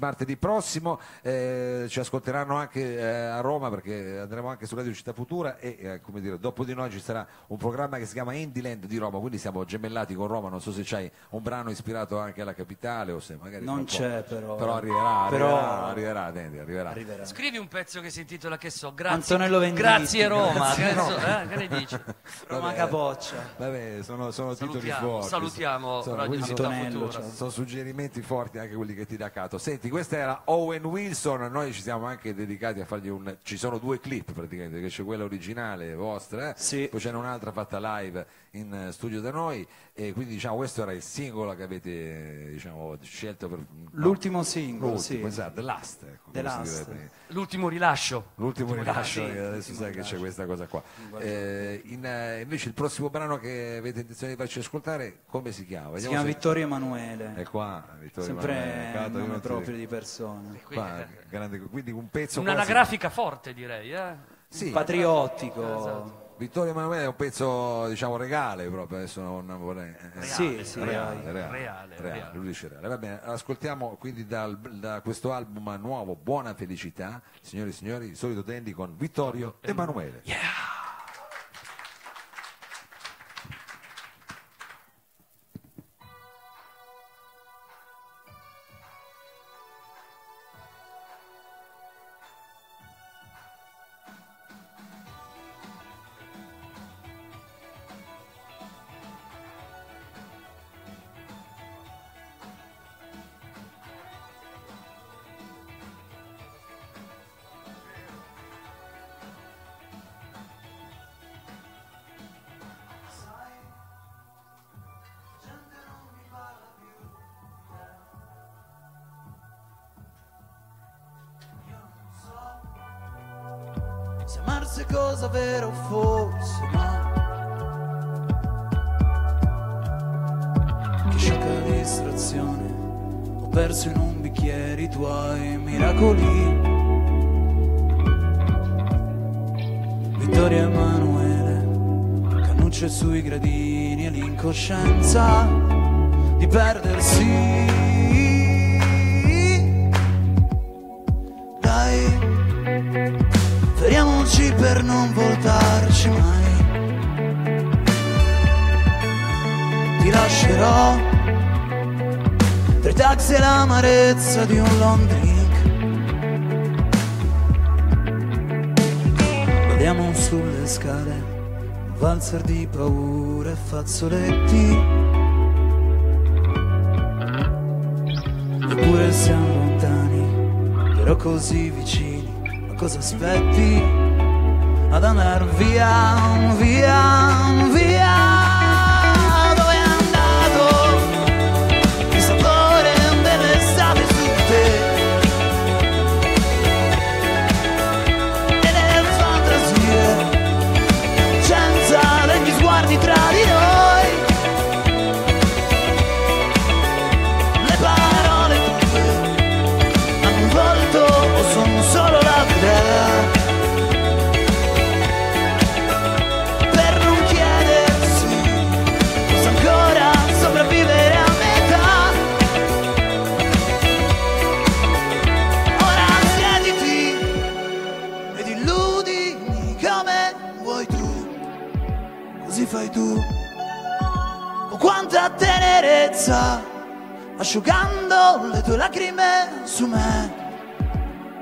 martedì prossimo, ci ascolteranno anche a Roma perché andremo anche su Radio Città Futura e come dire, dopo di noi ci sarà un programma che si chiama Indyland di Roma, quindi siamo gemellati con Roma. Non so se c'hai un brano ispirato anche alla capitale o se magari non c'è però arriverà. Scrivi un pezzo che si intitola, che so, grazie, Antonello Venditti, grazie Roma, grazie. Che ne dici? Roma Capoccia. Vabbè, sono titoli forti. Salutiamo Radio Città Futura. Sono suggerimenti forti anche quelli che ti dà Cato. Senti, questa era Owen Wilson, noi ci siamo anche dedicati a fargli ci sono due clip praticamente, che c'è quella originale vostra, sì. Poi c'è un'altra fatta live in studio da noi e quindi diciamo questo era il singolo che avete scelto per l'ultimo singolo, sì. Esatto, The Last, ecco, The Last. L'ultimo rilascio. L'ultimo rilascio, adesso sai che c'è questa cosa qua. Invece il prossimo brano che avete intenzione di farci ascoltare, come si chiama? Vediamo si chiama Vittorio Emanuele. È qua, Vittorio sempre Emanuele. un nome proprio di persone. Quindi un pezzo un'anagrafica forte, direi, Sì, patriottico. Esatto. Vittorio Emanuele è un pezzo regale proprio, adesso non vorrei reale, lui dice reale. Va bene, ascoltiamo quindi da questo album nuovo Buona Felicità, signori e signori, il solito Dandy con Vittorio Emanuele. Se amarsi cosa vera o forse no, che sciocca distrazione ho perso in un bicchiere i tuoi miracoli. Vittorio Emanuele, cannucce sui gradini e l'incoscienza di perdersi. Dai, feriamoci per non voltarci mai. Ti lascerò tra i taxi e l'amarezza di un long drink. Vediamo sulle scale un valzer di paure e fazzoletti. Eppure siamo lontani, però così vicini. Cosa aspetti ad andar via, via, via? Dove è andato il sapore dell'estate su te e le fantasie, senza degli sguardi tra di noi, le parole tue hanno un volto o sono solo la per non chiedersi posso ancora sopravvivere a metà. Ora siediti ed illudimi come vuoi tu, così fai tu, con quanta tenerezza, asciugando le tue lacrime su me.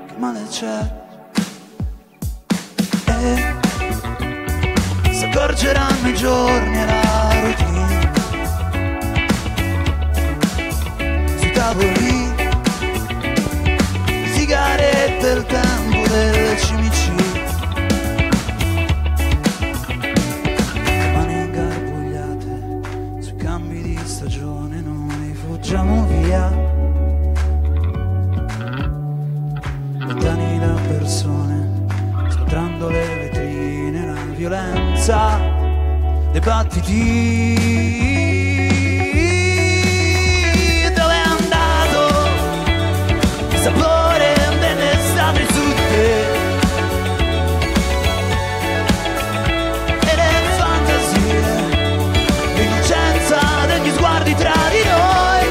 Che male c'è? Si accorgeranno i giorni e la routine sui tavoli, sigarette, il tempo delle cimici, mani ingarbugliate sui cambi di stagione, noi fuggiamo via, lontani da persone, scontrando le vetrine, la violenza dei battiti. Dove è andato il sapore dell'estate su te e le fantasie, l'innocenza degli sguardi tra di noi,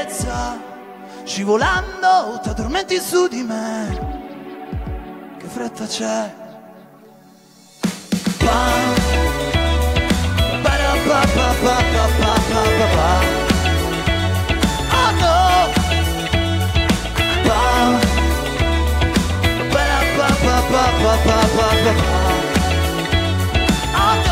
bellezza, scivolando t'addormenti su di me. Che fretta c'è? Oh no!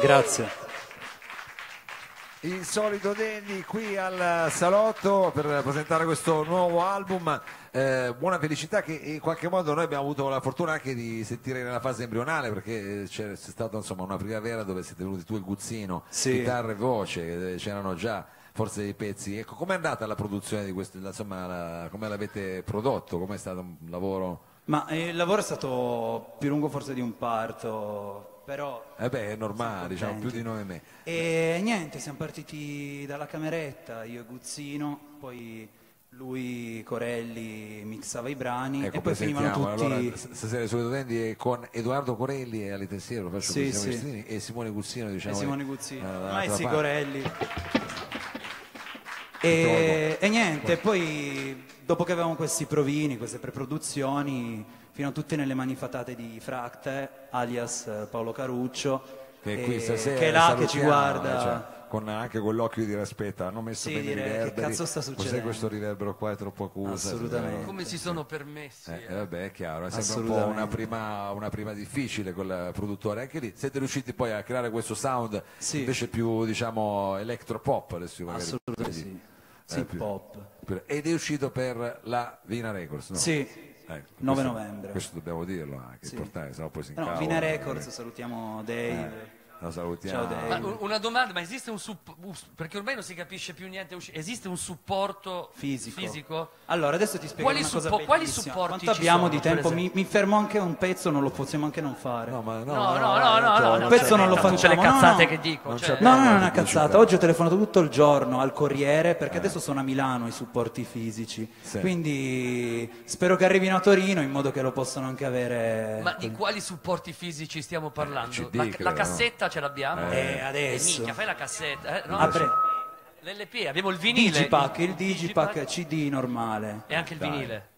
Grazie. Il solito Dandy qui al Salotto per presentare questo nuovo album, Buona Felicità, che in qualche modo noi abbiamo avuto la fortuna anche di sentire nella fase embrionale, perché c'è stata insomma una primavera dove siete venuti tu e Guzzino, Sì. chitarra e voce, c'erano già forse dei pezzi. Ecco, com'è andata la produzione di questo, insomma, come l'avete prodotto, com'è stato un lavoro? Ma il lavoro è stato più lungo forse di un parto, però... Eh beh, è normale, Siamo diciamo, più contenti. di noi e me. E niente, siamo partiti dalla cameretta, io e Guzzino, poi lui, Corelli, mixava i brani Ecco, e poi finivano presentiamo. tutti... Allora, stasera il solito Dandy è con Edoardo Corelli e alle tastiere, lo faccio Sì, con sì. Cristina, e Simone Guzzino, diciamo. e Simone Guzzino, dall'altra ormai sì, parte. Corelli. E niente, poi dopo che avevamo questi provini, queste preproduzioni, fino tutte nelle mani fatate di Fracte, alias Paolo Caruccio, Che è qui stasera, che è là che ci salutiamo, guarda. cioè, con anche con l'occhio di rispetto, hanno messo Sì, bene i direi, che riverberi. cazzo sta Cos'è succedendo? questo riverbero qua? È troppo acuto. Assolutamente. Come si sono permessi? Vabbè, è chiaro, è sempre un po' Assolutamente. una prima difficile con il produttore. Anche lì siete riusciti poi a creare questo sound Sì. invece più, diciamo, electropop adesso magari. Assolutamente sì. Sì, più- pop. Ed è uscito per la Vina Records, no? Sì, Ecco, 9 questo- novembre. Questo dobbiamo dirlo anche, Sì. importante, sennò poi si No, incavola. Vina Records, salutiamo Dave. Lo salutiamo. Ciao, Dave. Ma una domanda, ma esiste un perché ormai non si capisce più niente, esiste un supporto Fisico. Allora, adesso ti spiego Quali una cosa quali bellissima. supporti Quanto ci abbiamo sono, di per tempo? esempio? Mi fermo anche un pezzo, non lo possiamo anche non fare. No, ma Un pezzo non lo tutte le facciamo. cazzate no. che dico. Non cioè, c'è- No, no, No, non è no, una di cazzata. pubblicità. Oggi ho telefonato tutto il giorno al Corriere perché adesso sono a Milano i supporti fisici. Sì. Quindi spero che arrivino a Torino in modo che lo possano anche avere. ma di quali supporti fisici stiamo parlando? CD, la credo, cassetta ce l'abbiamo? Adesso. Minchia, fai la cassetta. No, Apre l'LP, abbiamo il vinile. Digipack, il Digipack CD normale. e anche il vinile.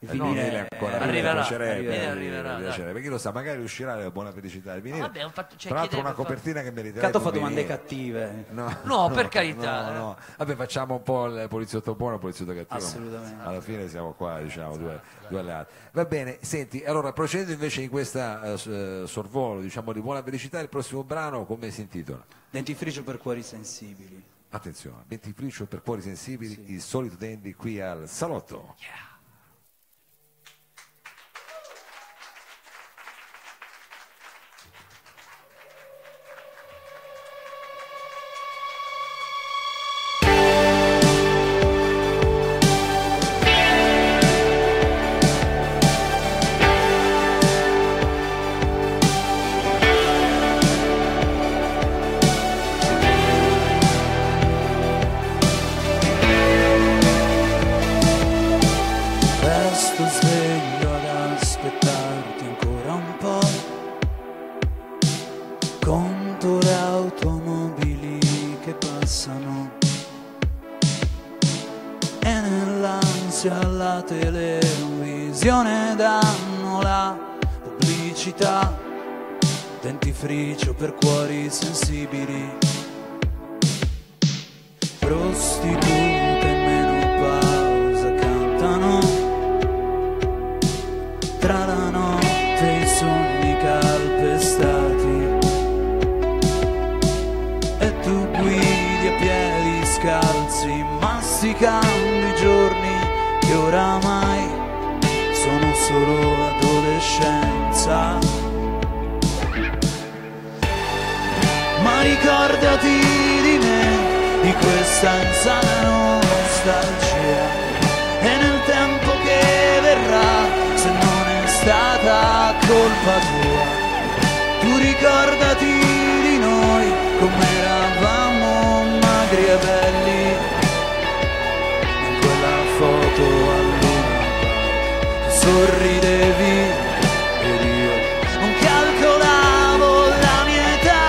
Il No, vinile vinile ancora arriverà, mi piacerebbe, arriverà, mi dai. piacerebbe. Perché lo sa, magari uscirà la Buona Felicità il vinile. vabbè, ho fatto- cioè, tra l'altro una chiedevo, copertina che meriterebbe Cato fa un domande vinile. cattive. No, per carità. no, no. Vabbè, facciamo un po' il poliziotto buono e il poliziotto cattivo. Assolutamente. Alla fine siamo qua, diciamo, due alleati. Va bene, senti, allora procedendo invece in questa sorvolo, diciamo, di Buona Felicità, il prossimo brano come si intitola? Dentifricio per cuori sensibili. Attenzione, dentifricio per cuori sensibili, il solito Dandy qui al Salotto. Resto sveglio ad aspettarti ancora un po'. Conto le automobili che passano e nell'ansia la televisione danno la pubblicità. Dentifricio per cuori sensibili, prostitute in menopausa cantano tra la notte e i sogni calpestati, e tu guidi a piedi scalzi masticando i giorni che oramai sono solo adolescenza. Ma ricordati di me, di questa insana colpa tua. Tu ricordati di noi come eravamo magri e belli in quella foto al Luna Park. Sorridevi ed io non calcolavo la mia età.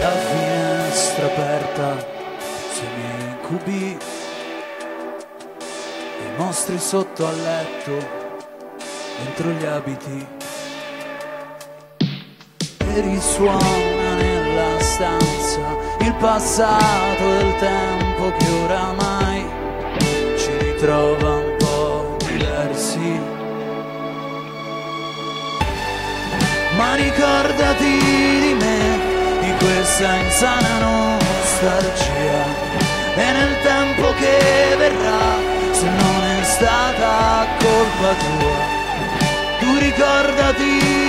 La finestra aperta sui miei incubi, i mostri sotto al letto, dentro gli abiti, e risuona nella stanza il passato e il tempo che oramai ci ritrova un po' diversi. Ma ricordati di me, di questa insana nostalgia, e nel tempo che verrà, se non è stata colpa tua, tu ricordati